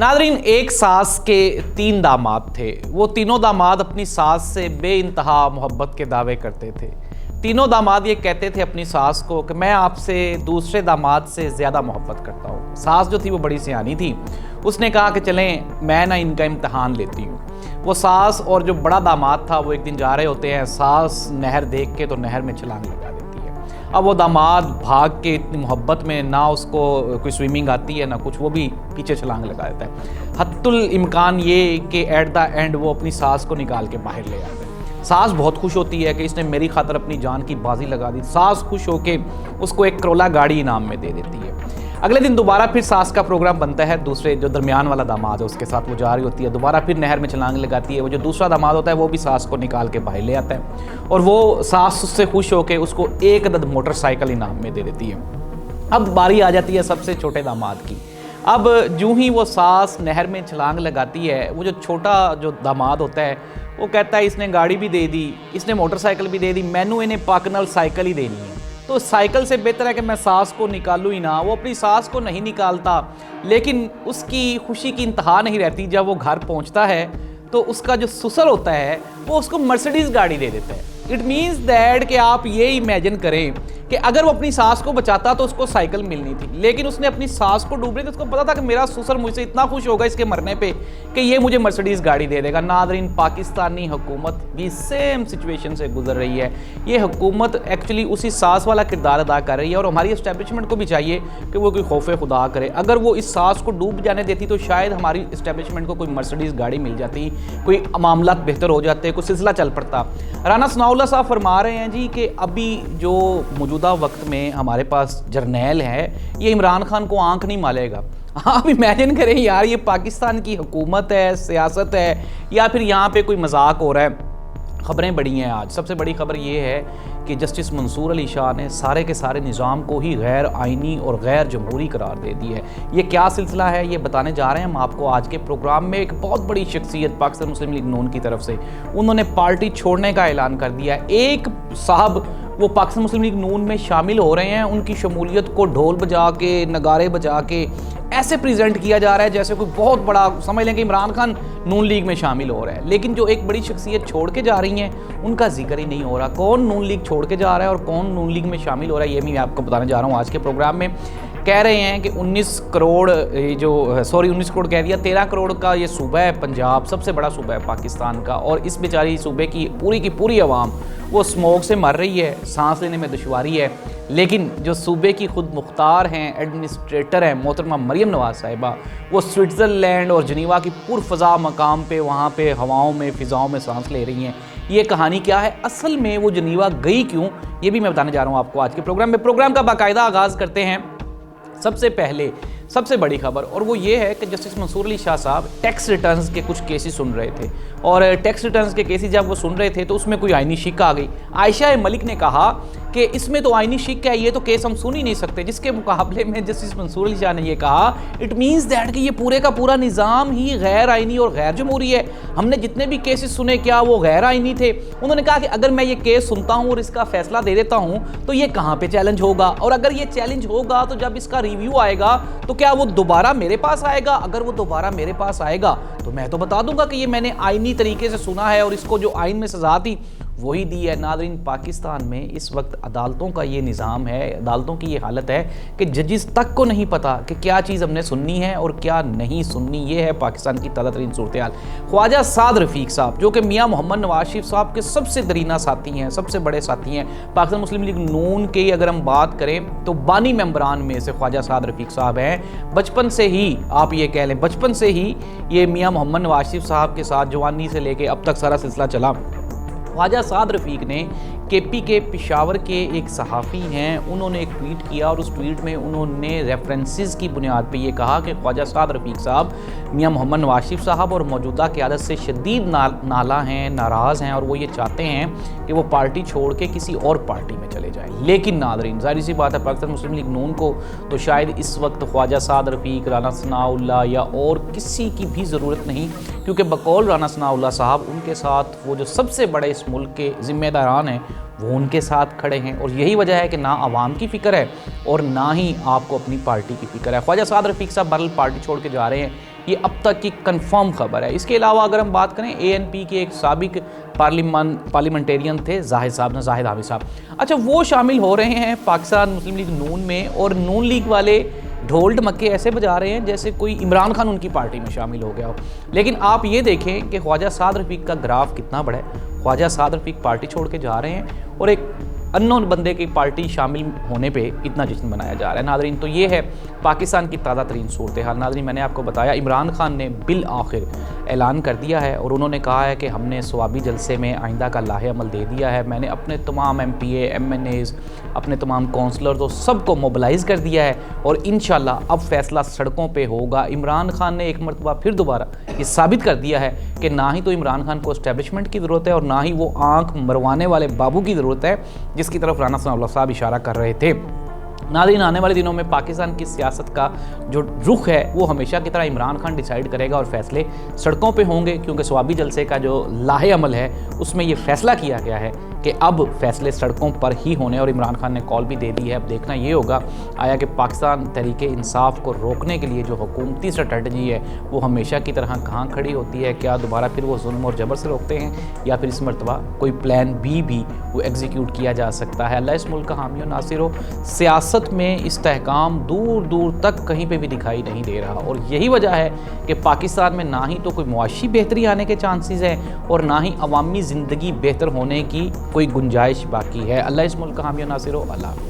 Nadreen, एक सास के 3 दामाद थे। वो तीनों दामाद अपनी सास से बे इंतहा मोहब्बत के दावे करते थे। तीनों दामाद ये कहते थे अपनी सास को कि मैं आपसे दूसरे दामाद से ज़्यादा मोहब्बत करता हूँ। सास जो थी वो बड़ी सियानी थी। उसने कहा कि चलें मैं ना इनका इम्तहान लेती हूँ। वो सास और जो बड़ा दामाद था वो एक दिन जा रहे होते हैं। सास नहर देख के तो नहर में छलांग लगा देती है। अब वो दामाद भाग के इतनी मोहब्बत में, ना उसको कोई स्विमिंग आती है ना कुछ, वो भी पीछे छलांग लगा देता है। हत्तुल इम्कान ये कि एट द एंड वो अपनी सास को निकाल के बाहर ले आता है। सास बहुत खुश होती है कि इसने मेरी खातर अपनी जान की बाजी लगा दी। सास खुश होके उसको एक करोला गाड़ी इनाम में दे देती है। अगले दिन दोबारा फिर सास का प्रोग्राम बनता है। दूसरे जो दरमियान वाला दामाद है उसके साथ वो जा रही होती है। दोबारा फिर नहर में छलांग लगाती है। वो जो दूसरा दामाद होता है वो भी सास को निकाल के बाहर ले आता है और वो सास उससे खुश होकर उसको एक अदद मोटरसाइकिल इनाम में दे देती है। अब बारी आ जाती है सबसे छोटे दामाद की। अब यूं ही वो सास नहर में छलांग लगाती है, वो जो छोटा जो दामाद होता है वो कहता है इसने गाड़ी भी दे दी, इसने मोटरसाइकिल भी दे दी, मैनू इन्हें पाकनल साइकिल ही देनी है। तो साइकिल से बेहतर है कि मैं सास को निकालूँ ही ना। वो अपनी सास को नहीं निकालता, लेकिन उसकी खुशी की इंतहा नहीं रहती। जब वो घर पहुंचता है तो उसका जो ससुर होता है वो उसको मर्सिडीज़ गाड़ी दे देता है। इट मीन्स दैट कि आप ये इमेजिन करें कि अगर वो अपनी सास को बचाता तो उसको साइकिल मिलनी थी, लेकिन उसने अपनी सास को डूब रही थी। उसको पता था कि मेरा ससुर मुझसे इतना खुश होगा इसके मरने पे कि ये मुझे मर्सिडीज़ गाड़ी दे देगा। नादरीन, पाकिस्तानी हुकूमत भी सेम सिचुएशन से गुजर रही है। ये हुकूमत एक्चुअली उसी सास वाला किरदार अदा कर रही है और हमारी एस्टेब्लिशमेंट को भी चाहिए कि वो कोई खौफ खुदा करे। अगर वो इस सास को डूब जाने देती तो शायद हमारी एस्टेब्लिशमेंट को कोई मर्सिडीज़ गाड़ी मिल जाती, कोई मामला बेहतर हो जाते, कोई सिलसिला चल पड़ता। राना सनाउल्लाह साहब फरमा रहे हैं जी कि अभी जो मौजूदा वक्त में हमारे पास जर्नैल है ये इमरान खान को आंख नहीं मालेगा। आप इमेजिन करें यार, ये पाकिस्तान की हुकूमत है, सियासत है, या फिर यहाँ पे कोई मजाक हो रहा है। खबरें बड़ी हैं आज। सबसे बड़ी खबर ये है कि जस्टिस मंसूर अली शाह ने सारे के सारे निज़ाम को ही गैर आइनी और गैर जमहूरी करार दे दी है। ये क्या सिलसिला है ये बताने जा रहे हैं हम आपको आज के प्रोग्राम में। एक बहुत बड़ी शख्सियत पाकिस्तान मुस्लिम लीग नून की तरफ से उन्होंने पार्टी छोड़ने का ऐलान कर दिया है। एक साहब वो पाकिस्तान मुस्लिम लीग नून में शामिल हो रहे हैं। उनकी शमूलियत को ढोल बजा के, नगारे बजा के ऐसे प्रेजेंट किया जा रहा है जैसे कोई बहुत बड़ा, समझ लें कि इमरान खान नून लीग में शामिल हो रहा है। लेकिन जो एक बड़ी शख्सियत छोड़ के जा रही हैं उनका जिक्र ही नहीं हो रहा। कौन नून लीग छोड़ के जा रहा है और कौन नून लीग में शामिल हो रहा है ये मैं आपको बताने जा रहा हूँ आज के प्रोग्राम में। कह रहे हैं कि 19 करोड़ 13 करोड़ का ये सूबा है पंजाब, सबसे बड़ा सूबा है पाकिस्तान का, और इस बेचारी सूबे की पूरी आवाम वो स्मोक से मर रही है, सांस लेने में दुश्वारी है। लेकिन जो सूबे की खुद मुख्तार हैं, एडमिनिस्ट्रेटर हैं मोहतरमा मरियम नवाज साहिबा, वो स्विट्ज़रलैंड और जनीवा की पुरफ़ज़ा मकाम पे वहाँ पे हवाओं में फ़िज़ाओं में सांस ले रही हैं। ये कहानी क्या है, असल में वो जनीवा गई क्यों, ये भी मैं बताने जा रहा हूँ आपको आज के प्रोग्राम में। प्रोग्राम का बाकायदा आगाज़ करते हैं सबसे पहले सबसे बड़ी खबर, और वो ये है कि जस्टिस मंसूर अली शाह साहब टैक्स रिटर्न्स के कुछ केसेस सुन रहे थे, और टैक्स रिटर्न्स के केसेस जब वो सुन रहे थे तो उसमें कोई आइनी शिक आ गई। आयशा मलिक ने कहा कि इसमें तो आइनी शिक है, ये तो केस हम सुन ही नहीं सकते। जिसके मुकाबले में जस्टिस मंसूर अली शाह ने ये कहा, इट मीन्स दैट कि ये पूरे का पूरा निज़ाम ही गैर आइनी और गैर जमहूरी है। हमने जितने भी केसेस सुने क्या वो गैर आइनी थे। उन्होंने कहा कि अगर मैं ये केस सुनता हूँ और इसका फैसला दे देता हूँ तो ये कहाँ पर चैलेंज होगा, और अगर ये चैलेंज होगा तो जब इसका रिव्यू आएगा तो क्या वो दोबारा मेरे पास आएगा। अगर वो दोबारा मेरे पास आएगा तो मैं तो बता दूंगा कि ये मैंने आईनी तरीके से सुना है और इसको जो आइन में सजा थी वही दी है। नादरीन, पाकिस्तान में इस वक्त अदालतों का ये निज़ाम है, अदालतों की ये हालत है कि जजिस तक को नहीं पता कि क्या चीज़ हमने सुननी है और क्या नहीं सुननी। ये है पाकिस्तान की ताज़ा तरीन सूरत हाल। ख्वाजा साद रफ़ीक साहब जो कि मियाँ मोहम्मद नवाज शरीफ साहब के सबसे दरीना साथी हैं, सबसे बड़े साथी हैं पाकिस्तान मुस्लिम लीग नून के, अगर हम बात करें तो बानी मेंबरान में से ख्वाजा साद रफ़ीक साहब हैं। बचपन से ही आप ये कह लें, बचपन से ही ये मियाँ मोहम्मद नवाज शरीफ साहब के साथ जवानी से लेके अब तक सारा सिलसिला चला। ख्वाजा साद रफ़ीक ने केपी के पेशावर के एक सहाफ़ी हैं, उन्होंने एक ट्वीट किया और उस ट्वीट में उन्होंने रेफरेंसेस की बुनियाद पे ये कहा कि ख्वाजा साद रफ़ीक साहब मियाँ मोहम्मद नवाज शरीफ साहब और मौजूदा क़यादत से शदीद नाला हैं, नाराज़ हैं, और वो ये चाहते हैं कि वो पार्टी छोड़ के किसी और पार्टी में चले जाएँ। लेकिन नादरीन, ज़ाहिर सी बात है पाकिस्तान मुस्लिम लीग नून को तो शायद इस वक्त ख्वाजा साद रफ़ीक, राना सनाउल्लाह या और किसी की भी ज़रूरत नहीं, क्योंकि बकौल राना सनाउल्लाह साहब उनके साथ वो जो सबसे बड़े इस मुल्क के ज़िम्मेदारान हैं वो उनके साथ खड़े हैं, और यही वजह है कि ना आवाम की फ़िक्र है और ना ही आपको अपनी पार्टी की फ़िक्र है। ख्वाजा साद रफ़ीक साहब बहरहाल पार्टी छोड़ के जा रहे हैं, یہ اب تک کی کنفرم خبر ہے۔ اس کے علاوہ اگر ہم بات کریں ANP کے ایک سابق پارلیمنٹیرین تھے زاہد حامی صاحب، اچھا وہ شامل ہو رہے ہیں پاکستان مسلم لیگ نون میں، اور نون لیگ والے ڈھول ڈمکے ایسے بجا رہے ہیں جیسے کوئی عمران خان ان کی پارٹی میں شامل ہو گیا ہو۔ لیکن آپ یہ دیکھیں کہ خواجہ سعد رفیق کا گراف کتنا بڑا ہے۔ خواجہ سعد رفیق پارٹی چھوڑ کے جا رہے ہیں اور ایک انون بندے کی پارٹی شامل ہونے پہ اتنا جشن منایا جا رہا ہے۔ ناظرین تو یہ ہے پاکستان کی تازہ ترین صورتحال۔ ناظرین میں نے آپ کو بتایا عمران خان نے بالآخر اعلان کر دیا ہے اور انہوں نے کہا ہے کہ ہم نے ثوابی جلسے میں آئندہ کا لاہے عمل دے دیا ہے، میں نے اپنے تمام MPA MNAs اپنے تمام کونسلرز اور سب کو موبلائز کر دیا ہے اور انشاءاللہ اب فیصلہ سڑکوں پہ ہوگا۔ عمران خان نے ایک مرتبہ پھر دوبارہ یہ ثابت کر دیا ہے کہ نہ ہی تو عمران خان کو اسٹیبلشمنٹ کی ضرورت ہے اور نہ ہی وہ آنکھ مروانے والے بابو کی ضرورت ہے جس کی طرف رانا ثناء اللہ صاحب اشارہ کر رہے تھے۔ ناظرین آنے والے دنوں میں پاکستان کی سیاست کا جو رخ ہے وہ ہمیشہ کی طرح عمران خان ڈیسائیڈ کرے گا اور فیصلے سڑکوں پہ ہوں گے، کیونکہ ثوابی جلسے کا جو لاہے عمل ہے اس میں یہ فیصلہ کیا گیا ہے کہ اب فیصلے سڑکوں پر ہی ہونے، اور عمران خان نے کال بھی دے دی ہے۔ اب دیکھنا یہ ہوگا آیا کہ پاکستان تحریک انصاف کو روکنے کے لیے جو حکومتی اسٹریٹجی ہے وہ ہمیشہ کی طرح کہاں کھڑی ہوتی ہے، کیا دوبارہ پھر وہ ظلم اور جبر سے روکتے ہیں یا پھر اس مرتبہ کوئی پلان B بھی وہ ایگزیکیوٹ کیا جا سکتا ہے۔ اللہ اس ملک کا حامی و ناصر ہو۔ سیاست میں استحکام دور دور تک کہیں پہ بھی دکھائی نہیں دے رہا، اور یہی وجہ ہے کہ پاکستان میں نہ ہی تو کوئی معاشی بہتری آنے کے چانسز ہیں اور نہ ہی عوامی زندگی بہتر ہونے کی کوئی گنجائش باقی ہے۔ اللہ اس ملک کا حامی و ناصر ہو۔ اللہ حافظ۔